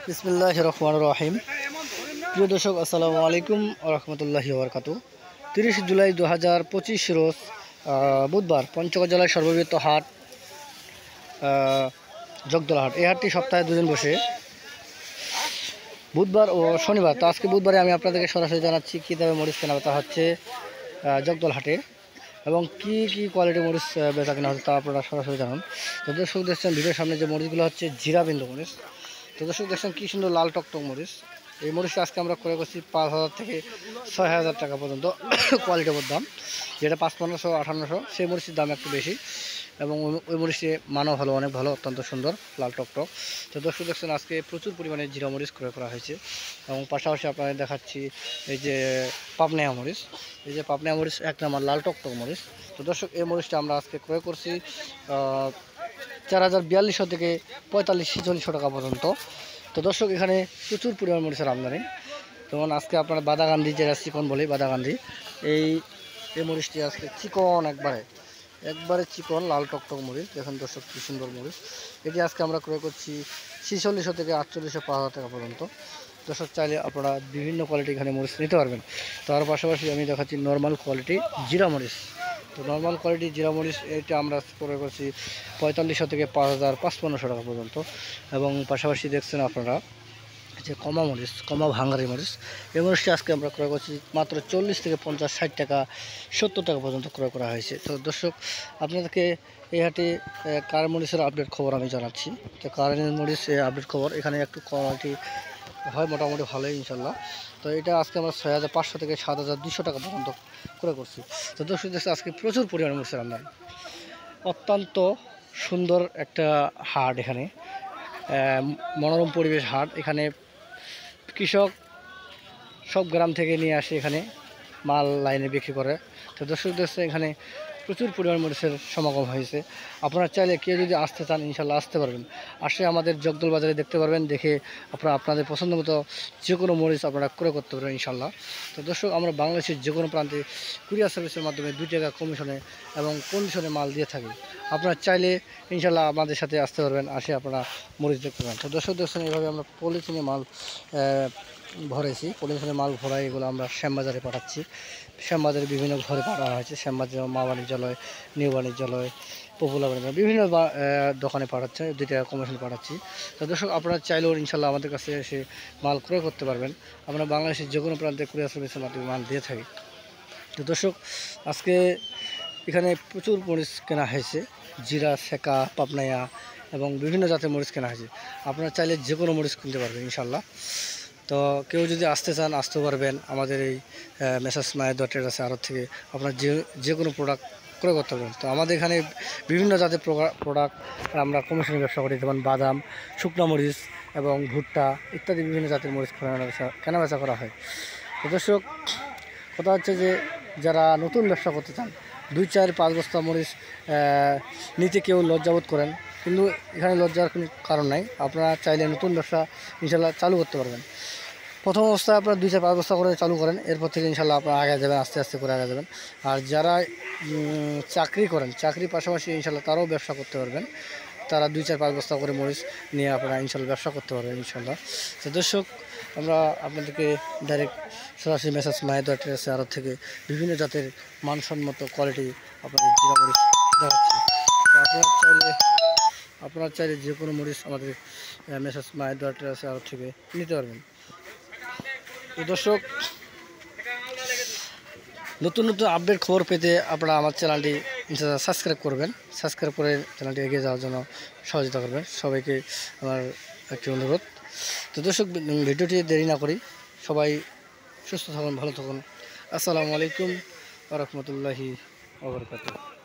বিসমিল্লাহির রহমানির রহিম। প্রিয় দর্শক, আসসালামু আলাইকুম ওয়া রাহমাতুল্লাহি ওয়া বারাকাতুহু। 30 জুলাই 2025 রোজ বুধবার পঞ্চগড় জেলার সর্ববৃহৎ হাট জগদলা হাট। এই হাটটি সপ্তাহে দুদিন বসে, বুধবার ও শনিবার। তো আজকে বুধবারে আমি আপনাদেরকে সরাসরি জানাচ্ছি কী দামে মরিচ কেনাবেচা হচ্ছে জগদল হাটে, এবং কি কি কোয়ালিটির মরিচ বেচা কেনা হচ্ছে তা আপনারা সরাসরি জানান। তো দর্শক দেখছেন ভিডিওর সামনে যে মরিচগুলো হচ্ছে জিরাবিন্দু মরিচ। তো দর্শক দেখছেন কী সুন্দর লাল টকটক মরিচ। এই মরিচটা আজকে আমরা ক্রয় করছি 5,000 থেকে 6,000 টাকা পর্যন্ত কোয়ালিটির দাম, যেটা 5,500 1800, সেই মরিচের দাম একটু বেশি, এবং ওই মরিচের মানও ভালো, অনেক ভালো, অত্যন্ত সুন্দর লাল টকটক। তো দর্শক দেখছেন আজকে প্রচুর পরিমাণে জিরা মরিচ ক্রয় করা হয়েছে, এবং পাশাপাশি আপনাদের দেখাচ্ছি এই যে পাবনায়া মরিচ। এই যে পাবনায়া মরিচ 1 নাম্বার লাল টকটক মরিচ। তো দর্শক এই মরিচটা আমরা আজকে ক্রয় করছি 4,042 থেকে 45-46 টাকা পর্যন্ত। তো দর্শক এখানে প্রচুর পরিমাণ মরিচের আমদানি। যেমন আজকে আপনারা বাদাগান্ধি, যেটা চিকন বলি বাদাগান্ধি, এই মরিচটি আজকে চিকন, একবারে চিকন লাল টকটক মরিচ। দেখেন দর্শক কী সুন্দর মরিচ। এটি আজকে আমরা ক্রয় করছি 4600 থেকে 4800-5000 টাকা পর্যন্ত। দর্শক চাইলে আপনারা বিভিন্ন কোয়ালিটি এখানে মরিচ নিতে পারবেন। তার পাশাপাশি আমি দেখাচ্ছি নর্মাল কোয়ালিটি জিরা মরিচ। তো নর্মাল কোয়ালিটি জিরা মরিচ এটা আমরা ক্রয় করছি 4500 থেকে 5,500 টাকা পর্যন্ত। এবং পাশাপাশি দেখছেন আপনারা যে কমা মরিচ, কমা ভাঙ্গারি মরিচ, এই মরিচটি আজকে আমরা ক্রয় করছি মাত্র 40 থেকে 50-60 টাকা 70 টাকা পর্যন্ত ক্রয় করা হয়েছে। তো দর্শক আপনাদেরকে এই হাটে কার মরিচের আপডেট খবর আমি জানাচ্ছি। তো কার মরিচ আপডেট খবর, এখানে একটু কোয়ালিটি হয় মোটামুটি ভালোই ইনশাল্লাহ। তো এটা আজকে আমরা 6,500 থেকে 7,200 টাকা পর্যন্ত ক্রয় করছি। তো দর্শক দেখছে আজকে প্রচুর পরিমাণে মরিচের আমদানি, অত্যন্ত সুন্দর একটা হাট। এখানে মনোরম পরিবেশ হাট। এখানে কৃষক সব গ্রাম থেকে নিয়ে আসে, এখানে মাল লাইনে বিক্রি করে। তো দর্শক দেখছে এখানে প্রচুর পরিমাণ মরিচের সমাগম হয়েছে। আপনারা চাইলে কেউ যদি আসতে চান ইনশাল্লাহ আসতে পারবেন, আসে আমাদের জগদল বাজারে দেখতে পারবেন, দেখে আপনারা আপনাদের পছন্দ মতো যে কোনো মরিচ আপনারা ক্রয় করতে পারবেন ইনশাল্লাহ। তো দর্শক আমরা বাংলাদেশের যে কোনো প্রান্তে কুরিয়ার সার্ভিসের মাধ্যমে 2 টাকা কমিশনে এবং কন্ডিশনে মাল দিয়ে থাকি। আপনারা চাইলে ইনশাল্লাহ আমাদের সাথে আসতে পারবেন, আসে আপনারা মরিচ দেখতে পাবেন। তো দর্শক দেখছেন এইভাবে আমরা পলিথিনে মাল ভরেছি, পলিথিনে মাল ভরাই এগুলো আমরা শ্যামবাজারে পাঠাচ্ছি। শ্যামবাজারে বিভিন্ন ঘরে পাঠানো হয়েছে, শ্যামবাজার মা বাণিজ্যালয়, নিউ বাণিজ্যালয়, পপুলার বাণিজ্যালয়, বিভিন্ন দোকানে পাঠাচ্ছে, 2 টাকা কমিশন পাঠাচ্ছি। তো দর্শক আপনারা চাইলেও ইনশাল্লাহ আমাদের কাছে এসে মাল ক্রয় করতে পারবেন। আমরা বাংলাদেশের যে কোনো প্রান্তে কুরিয়ার সার্ভিসের মাধ্যমে মাল দিয়ে থাকি। তো দর্শক আজকে এখানে প্রচুর মরিচ কেনা হয়েছে, জিরা, সেকা, পাবনায়া এবং বিভিন্ন জাতের মরিচ কেনা হয়েছে। আপনারা চাইলে যে কোনো মরিচ কিনতে পারবেন ইনশাল্লাহ। তো কেউ যদি আসতে চান আসতেও পারবেন। আমাদের এই মেসার্স মায়ের ট্রেডার্স আড়ত থেকে আপনার যে কোনো প্রোডাক্ট ক্রয় করতে পারবেন। তো আমাদের এখানে বিভিন্ন জাতের প্রোডাক্ট আমরা কমিশনে ব্যবসা করি, যেমন বাদাম, শুকনো মরিচ এবং ভুট্টা ইত্যাদি বিভিন্ন জাতের মরিচ কেনাবেচা করা হয়। তো দর্শক কথা হচ্ছে যে যারা নতুন ব্যবসা করতে চান, 2-4-5 বস্তা মরিচ নিতে কেউ লজ্জাবোধ করেন, কিন্তু এখানে লজ্জার কোনো কারণ নাই। আপনারা চাইলে নতুন ব্যবসা ইনশাল্লাহ চালু করতে পারবেন। প্রথম অবস্থায় আপনারা 2-4-5 বস্তা করে চালু করেন, এরপর থেকে ইনশাল্লাহ আপনারা আগে যাবেন, আস্তে আস্তে করে আগে যাবেন। আর যারা চাকরি করেন, চাকরির পাশাপাশি ইনশাল্লাহ তারাও ব্যবসা করতে পারবেন। তারা 2-4-5 বস্তা করে মরিচ নিয়ে আপনারা ইনশাল্লাহ ব্যবসা করতে পারবেন ইনশাল্লাহ। তো দর্শক আমরা আপনাদেরকে ডাইরেক্ট সরাসরি মেসার্স মায়ের ট্রেডার্স আড়ত থেকে বিভিন্ন জাতের মানসম্মত কোয়ালিটি আপনাদের জিরা মরিচ দেখাচ্ছি। তো আপনারা চাইলে যে কোনো মরিচ আমাদের মেসার্স মায়ের ট্রেডার্স আড়ত থেকে নিতে পারবেন। তো দর্শক নতুন নতুন আপডেট খবর পেতে আপনারা আমার চ্যানেলটি সাবস্ক্রাইব করবেন, সাবস্ক্রাইব করে চ্যানেলটি এগিয়ে যাওয়ার জন্য সহযোগিতা করবেন। সবাইকে আমার একটি অনুরোধ। তো দর্শক ভিডিওটি দেরি না করি, সবাই সুস্থ থাকুন, ভালো থাকুন। আসসালামু আলাইকুম ওয়া রাহমাতুল্লাহি ওয়া বারাকাতুহু।